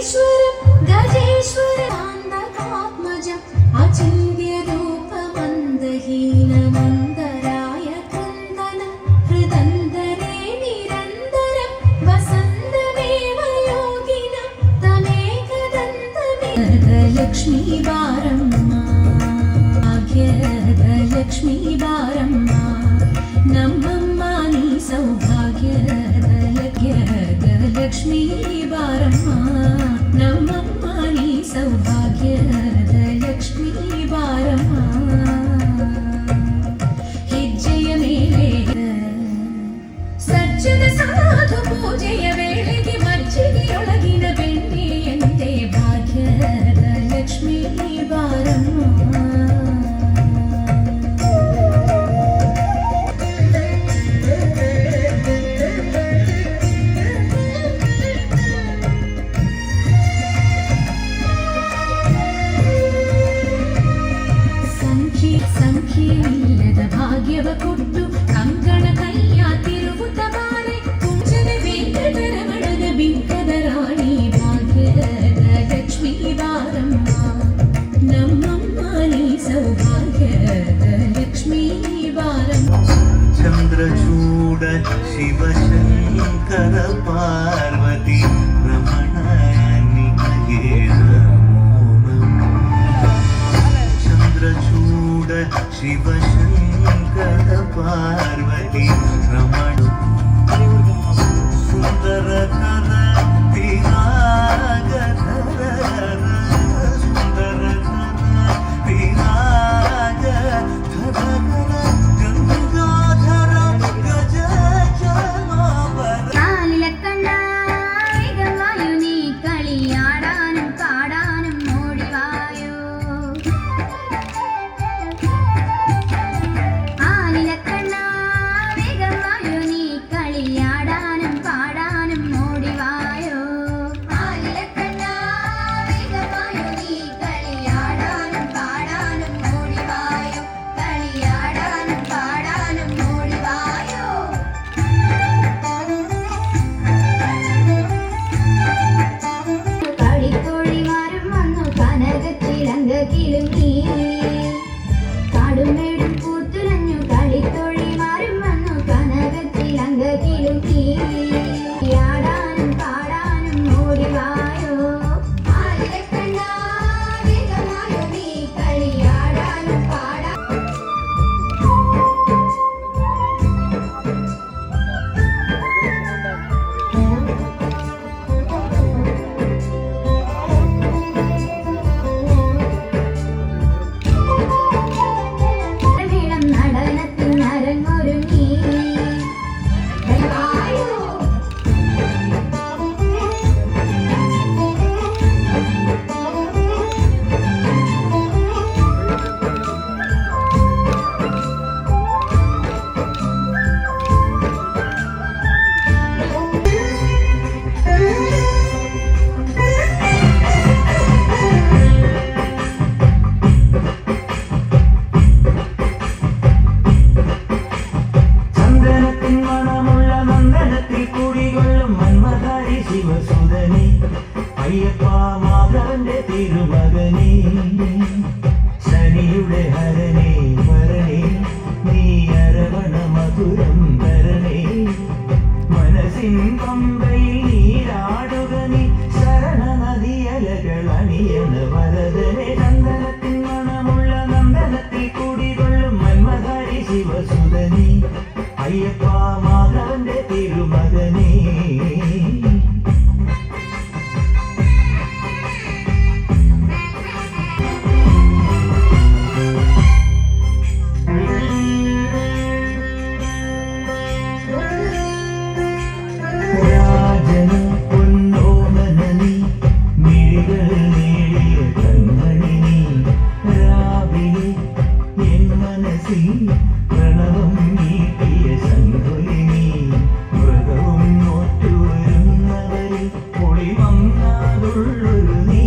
गजेश्वरान्तकात्मजम् अचिन्त्यरूपमन्दहीनमन्दराय क्रन्दनं हृदन्तरे निरन्तरं वसन्तमेव योगिनं तमेकदन्तमेघलक्ष्मी बारम्मा भाग्यदलक्ष्मी बारम्मा नम्मम्मा नी सौभाग्यदलक्ष्मी बारम्मा नम्मम्मा नी सौभाग्यदलक्ष्मी बारम्मा ಹೆಜ್ಜೆಯ ಮೇಲೆ ಸಜ್ಜನ ಸಾಧು ಪೂಜೆಯ ವೇಳೆಗೆ ಮಜ್ಜಿಗೆಯೊಳಗಿನ ಬೆಣ್ಣೆಯಂತೆ ಭಾಗ್ಯದ ಲಕ್ಷ್ಮೀ ಬಾರಮ್ಮ ಸಂಖ್ಯೆಯಿಲ್ಲದ ಭಾಗ್ಯವ ಕೊಟ್ಟು ಕಂಕಣ ಕೈಯ ತಿರುಗುತ್ತ ಬಾರೆ ಕುಂಚದ ವೆಂಕಟರಮಣನ ಬಿಂಕದ ರಾಣಿ ಭಾಗ್ಯದ ಲಕ್ಷ್ಮೀ ಬಾರಮ್ಮ ನಮ್ಮಮ್ಮ ನೀ ಸೌಭಾಗ್ಯದ ಲಕ್ಷ್ಮೀ ಬಾರಮ್ಮ ಚಂದ್ರಚೂಡ ಶಿವಶಂಕರ ಪಾರ್ವತಿ ರಮಣ ನಿನಗೆ ಚಂದ್ರಚೂಡ ಶಿವಶಂಕರ ಪಾರ್ವತಿ ರಮಣ ಸುಂದರ ಕರ ಪಿರಾಗಧರ ಸುಂದರ ಕರ ಪಿರಾಗಧರ ಗಂಗಾಧರ ಗಜ ಚಮಾವರ കാലിലക്കണ്ണ വേഗമായു നീ കളിയാടാനും പാടാനും ഓടിവായോ ആലിലക്കണ്ണ വേഗമായു നീ കളിയാടാനും പാടാനും ഓടിവായോ ആലിലക്കണ്ണ വേഗമായു നീ കളിയാടാനും പാടാനും ഓടിവായോ കളിയാടാനും പാടാനും ഓടിവായോ കളിത്തോഴിമാരും വന്നു കനകച്ചിലങ്ക കിലുങ്ങി കാടുമേടും പൂത്തുലഞ്ഞു കളിത്തോഴിമാരും വന്നു കനകച്ചിലങ്ക കിലുങ്ങി ആടാനും പാടാനും ഓടിവായോ ആലിലക്കണ്ണ വേഗമായോ നീ കളിയാടാനും പാടാനും വീളം നടനത്തിന് അരങ്ങൊരുങ്ങി വായോ ചന്ദനത്തിൻ മണമുള്ള നന്ദനത്തിൽ കുടികൊള്ളും മന്മധാരി ശിവസുതനെ അയ്യപ്പ മാധവന്റെ തിരുമകനെ ശനിയുടെ ഹരനെ വരണേ നീ അരവണ മധുരം വരണേ മനസ്സിൻ പമ്പയിൽ നീരാടുക നീ ശരണ നദിയലകൾ അണിയണ വരദനെ ചന്ദനത്തിൻ മണമുള്ള നന്ദനത്തിൽ കുടികൊള്ളും മന്മധാരി ശിവസുതനെ അയ്യപ്പ മാധവന്റെ തിരുമകനെ രാജന പൊന്നോമനനി മിഴികൾ നേടിയ കൺമണി നീ രാവിലെ എൻ മനസ്സിൽ പ്രണവം നീട്ടിയ ശങ്കുലി നീ മൃഗവും നോറ്റുവരുന്നവരിൽ പൊളിമങ്ങാതുള്ളൊരു നീ